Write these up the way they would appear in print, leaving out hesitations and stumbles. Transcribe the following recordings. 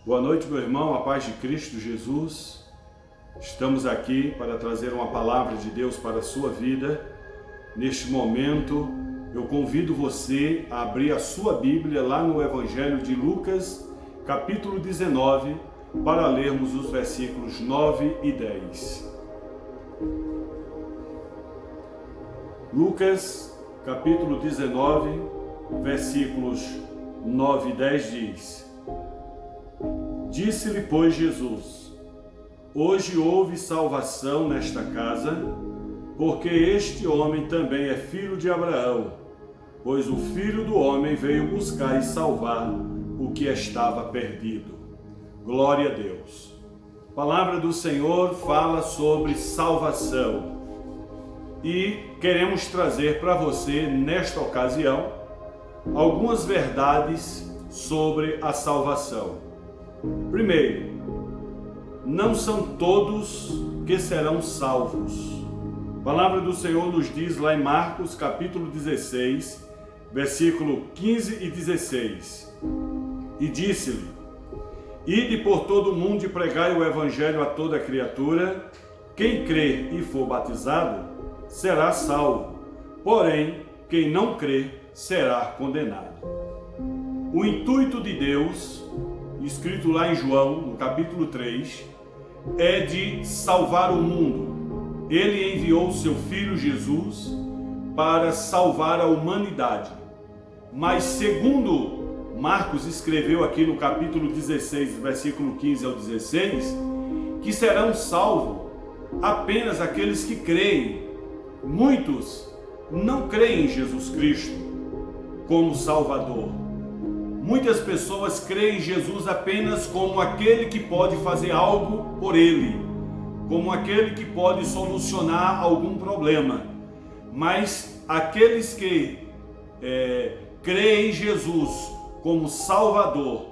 Boa noite, meu irmão, a paz de Cristo Jesus. Estamos aqui para trazer uma palavra de Deus para a sua vida. Neste momento, eu convido você a abrir a sua Bíblia lá no Evangelho de Lucas, capítulo 19, para lermos os versículos 9 e 10. Lucas, capítulo 19, versículos 9 e 10 diz: Disse-lhe, pois, Jesus: Hoje houve salvação nesta casa, porque este homem também é filho de Abraão, pois o Filho do Homem veio buscar e salvar o que estava perdido. Glória a Deus. A palavra do Senhor fala sobre salvação e queremos trazer para você, nesta ocasião, algumas verdades sobre a salvação. Primeiro, não são todos que serão salvos. A palavra do Senhor nos diz lá em Marcos, capítulo 16, versículo 15 e 16. E disse-lhe: Ide por todo o mundo e pregai o evangelho a toda criatura. Quem crer e for batizado será salvo, porém, quem não crer será condenado. O intuito de Deus, escrito lá em João, no capítulo 3, é de salvar o mundo. Ele enviou seu Filho Jesus para salvar a humanidade. Mas segundo Marcos escreveu aqui no capítulo 16, versículo 15 ao 16, que serão salvos apenas aqueles que creem. Muitos não creem em Jesus Cristo como Salvador. Muitas pessoas creem em Jesus apenas como aquele que pode fazer algo por ele, como aquele que pode solucionar algum problema. Mas aqueles que creem em Jesus como Salvador,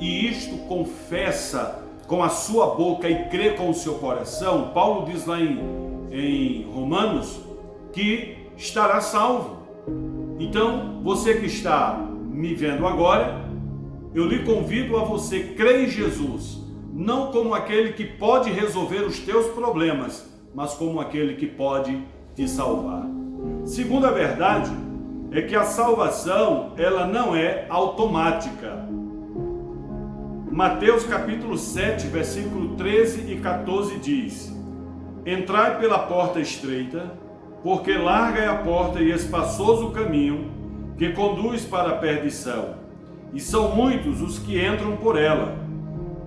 e isto confessa com a sua boca e crê com o seu coração, Paulo diz lá em Romanos que estará salvo. Então, você que está me vendo agora, eu lhe convido a você crer em Jesus, não como aquele que pode resolver os teus problemas, mas como aquele que pode te salvar. Segunda verdade é que a salvação, ela não é automática. Mateus capítulo 7, versículo 13 e 14 diz: Entrai pela porta estreita, porque larga é a porta e espaçoso o caminho que conduz para a perdição, e são muitos os que entram por ela,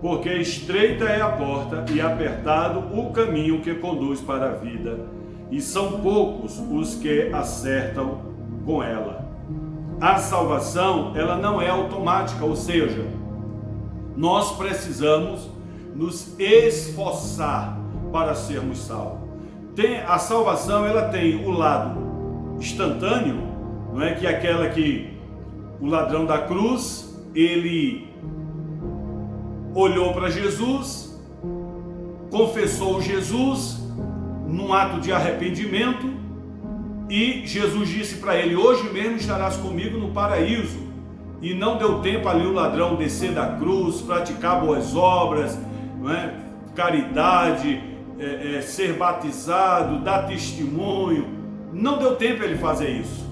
porque estreita é a porta e apertado o caminho que conduz para a vida, e são poucos os que acertam com ela. A salvação, ela não é automática, ou seja, nós precisamos nos esforçar para sermos salvos. A salvação, ela tem o lado instantâneo, não é, que é aquela que o ladrão da cruz, ele olhou para Jesus, confessou Jesus num ato de arrependimento, e Jesus disse para ele: hoje mesmo estarás comigo no paraíso. E não deu tempo ali o ladrão descer da cruz, praticar boas obras, não é, caridade, ser batizado, dar testemunho. Não deu tempo ele fazer isso.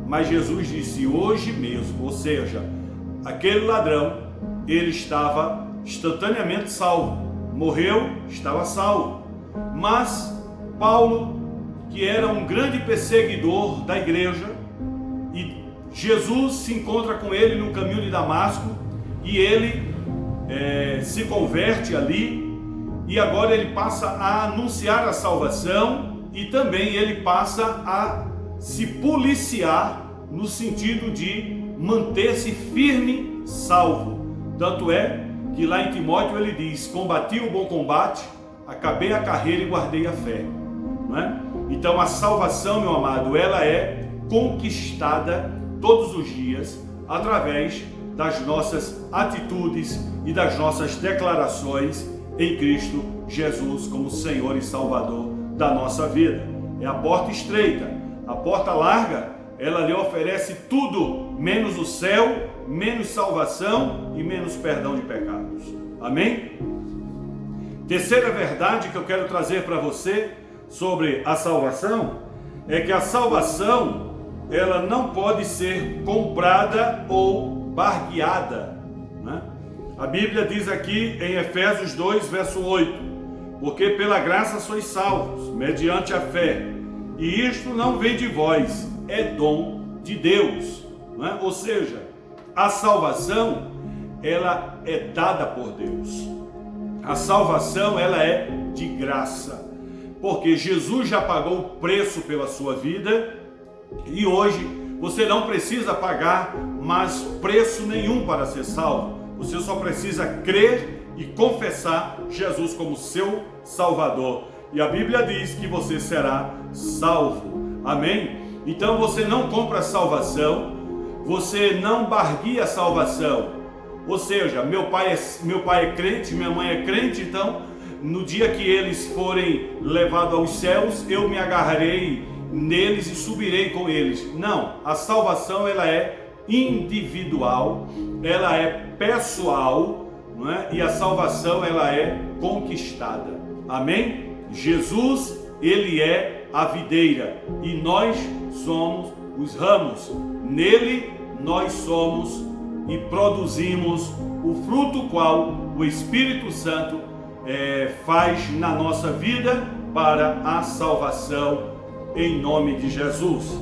Mas Jesus disse: hoje mesmo, ou seja, aquele ladrão, ele estava instantaneamente salvo. Morreu, estava salvo. Mas Paulo, que era um grande perseguidor da igreja, e Jesus se encontra com ele no caminho de Damasco, e ele se converte ali, e agora ele passa a anunciar a salvação, e também ele passa a se policiar no sentido de manter-se firme, salvo. Tanto é que lá em Timóteo ele diz: combati o bom combate, acabei a carreira e guardei a fé. Não é? Então a salvação, meu amado, ela é conquistada todos os dias através das nossas atitudes e das nossas declarações em Cristo Jesus como Senhor e Salvador da nossa vida. É a porta estreita. A porta larga, ela lhe oferece tudo, menos o céu menos salvação e menos perdão de pecados. Amém? Terceira verdade que eu quero trazer para você sobre a salvação é que a salvação, ela não pode ser comprada ou bargueada, né? A Bíblia diz aqui em Efésios 2, verso 8: porque pela graça sois salvos, mediante a fé, e isto não vem de vós, é dom de Deus, né? Ou seja, a salvação, ela é dada por Deus. A salvação, ela é de graça, porque Jesus já pagou o preço pela sua vida, e hoje você não precisa pagar mais preço nenhum para ser salvo. Você só precisa crer e confessar Jesus como seu Salvador. E a Bíblia diz que você será salvo. Amém? Então você não compra a salvação, você não bargueia a salvação. Ou seja, meu pai é crente, minha mãe é crente, então no dia que eles forem levados aos céus, eu me agarrarei neles e subirei com eles. Não, a salvação ela é individual, ela é pessoal, não é? E a salvação ela é conquistada. Amém? Jesus, ele é a videira e nós somos os ramos. Nele nós somos e produzimos o fruto qual o Espírito Santo faz na nossa vida para a salvação em nome de Jesus.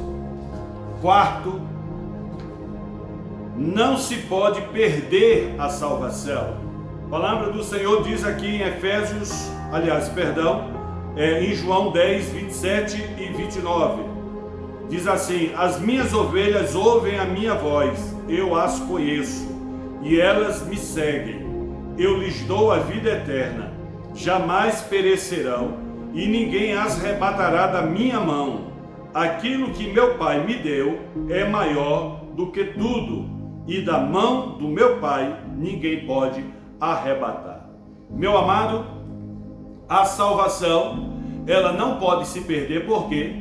Quarto, não se pode perder a salvação. A palavra do Senhor diz aqui em em João 10, 27 e 29. Diz assim: as minhas ovelhas ouvem a minha voz, eu as conheço, e elas me seguem. Eu lhes dou a vida eterna, jamais perecerão, e ninguém as arrebatará da minha mão. Aquilo que meu Pai me deu é maior do que tudo, e da mão do meu Pai ninguém pode arrebatar. Meu amado, a salvação, ela não pode se perder. Por quê?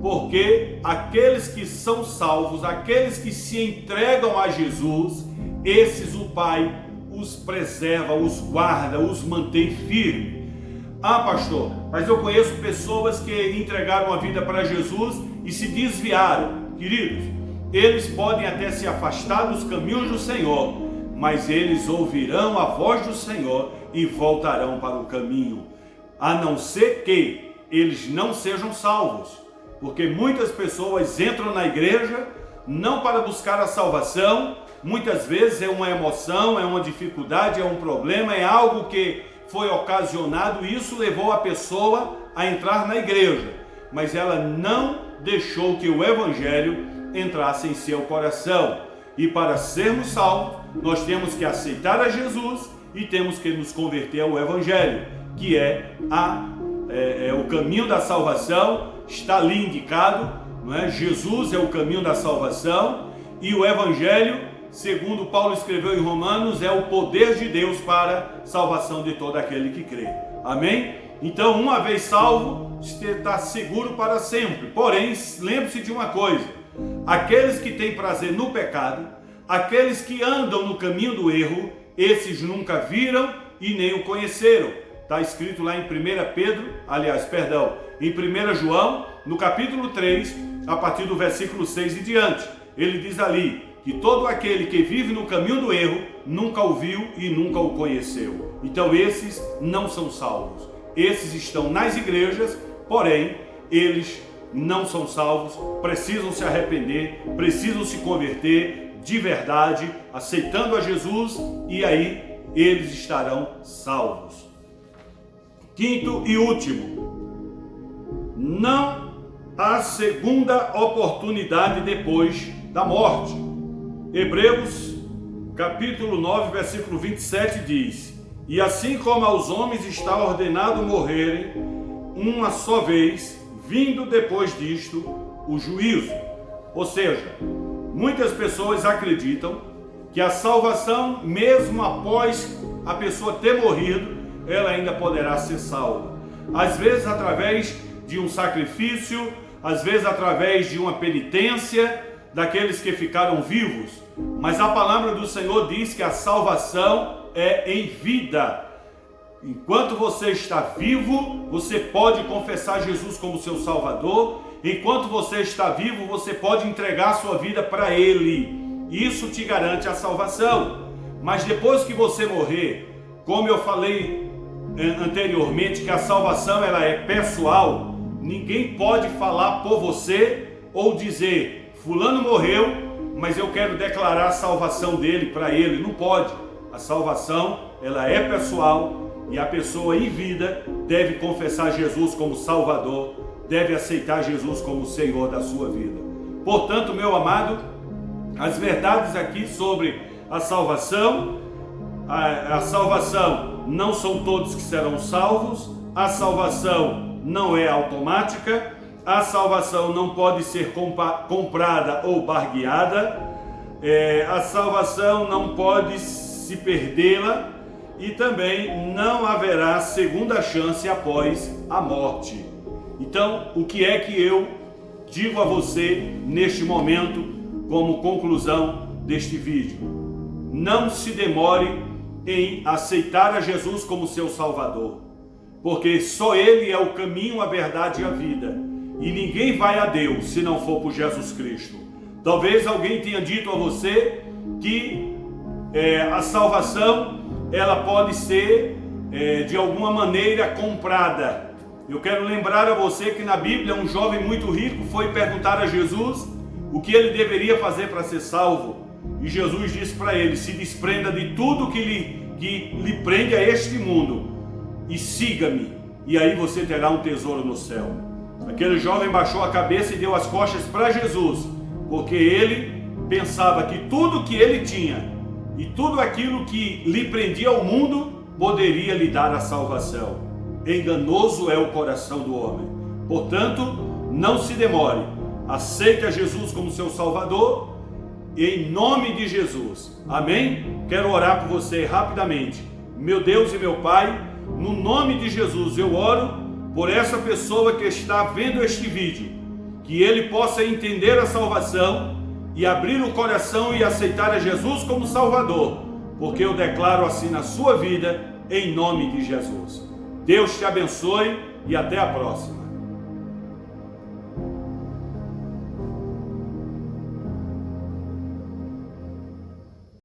Porque aqueles que são salvos, aqueles que se entregam a Jesus, esses o Pai os preserva, os guarda, os mantém firme. Ah, pastor, mas eu conheço pessoas que entregaram a vida para Jesus e se desviaram. Queridos, eles podem até se afastar dos caminhos do Senhor, mas eles ouvirão a voz do Senhor e voltarão para o caminho, a não ser que eles não sejam salvos, porque muitas pessoas entram na igreja não para buscar a salvação. Muitas vezes é uma emoção, é uma dificuldade, é um problema, é algo que foi ocasionado e isso levou a pessoa a entrar na igreja, mas ela não deixou que o Evangelho entrasse em seu coração. E para sermos salvos, nós temos que aceitar a Jesus e temos que nos converter ao Evangelho, que é o caminho da salvação. Está ali indicado, não é? Jesus é o caminho da salvação, e o Evangelho, segundo Paulo escreveu em Romanos, é o poder de Deus para a salvação de todo aquele que crê. Amém? Então, uma vez salvo, você está seguro para sempre. Porém, lembre-se de uma coisa: aqueles que têm prazer no pecado, aqueles que andam no caminho do erro, esses nunca viram e nem o conheceram. Está escrito lá em 1 João, no capítulo 3, a partir do versículo 6 e diante. Ele diz ali que todo aquele que vive no caminho do erro nunca o viu e nunca o conheceu. Então esses não são salvos. Esses estão nas igrejas, porém eles não são salvos, precisam se arrepender, precisam se converter de verdade, aceitando a Jesus, e aí eles estarão salvos. Quinto e último, não há segunda oportunidade depois da morte. Hebreus capítulo 9, versículo 27 diz: e assim como aos homens está ordenado morrerem uma só vez, vindo depois disto o juízo. Ou seja, muitas pessoas acreditam que a salvação, mesmo após a pessoa ter morrido, ela ainda poderá ser salva. Às vezes através de um sacrifício, às vezes através de uma penitência daqueles que ficaram vivos. Mas a palavra do Senhor diz que a salvação é em vida. Enquanto você está vivo, você pode confessar Jesus como seu Salvador. Enquanto você está vivo, você pode entregar sua vida para Ele. Isso te garante a salvação. Mas depois que você morrer, como eu falei anteriormente, que a salvação ela é pessoal, ninguém pode falar por você ou dizer, fulano morreu, mas eu quero declarar a salvação dele para ele. Não pode. A salvação ela é pessoal. E a pessoa em vida deve confessar Jesus como Salvador, deve aceitar Jesus como Senhor da sua vida. Portanto, meu amado, as verdades aqui sobre a salvação não são todos que serão salvos, a salvação não é automática, a salvação não pode ser comprada ou bargueada, a salvação não pode se perdê-la, e também não haverá segunda chance após a morte. Então, o que é que eu digo a você neste momento como conclusão deste vídeo? Não se demore em aceitar a Jesus como seu Salvador, porque só Ele é o caminho, a verdade e a vida. E ninguém vai a Deus se não for por Jesus Cristo. Talvez alguém tenha dito a você que a salvação ela pode ser de alguma maneira comprada. Eu quero lembrar a você que na Bíblia um jovem muito rico foi perguntar a Jesus o que ele deveria fazer para ser salvo. E Jesus disse para ele, se desprenda de tudo que lhe prende a este mundo e siga-me, e aí você terá um tesouro no céu. Aquele jovem baixou a cabeça e deu as costas para Jesus, porque ele pensava que tudo que ele tinha e tudo aquilo que lhe prendia ao mundo poderia lhe dar a salvação. Enganoso é o coração do homem. Portanto, não se demore. Aceite a Jesus como seu Salvador, em nome de Jesus. Amém? Quero orar por você rapidamente. Meu Deus e meu Pai, no nome de Jesus eu oro por essa pessoa que está vendo este vídeo, que ele possa entender a salvação e abrir o coração e aceitar a Jesus como Salvador, porque eu declaro assim na sua vida, em nome de Jesus. Deus te abençoe e até a próxima.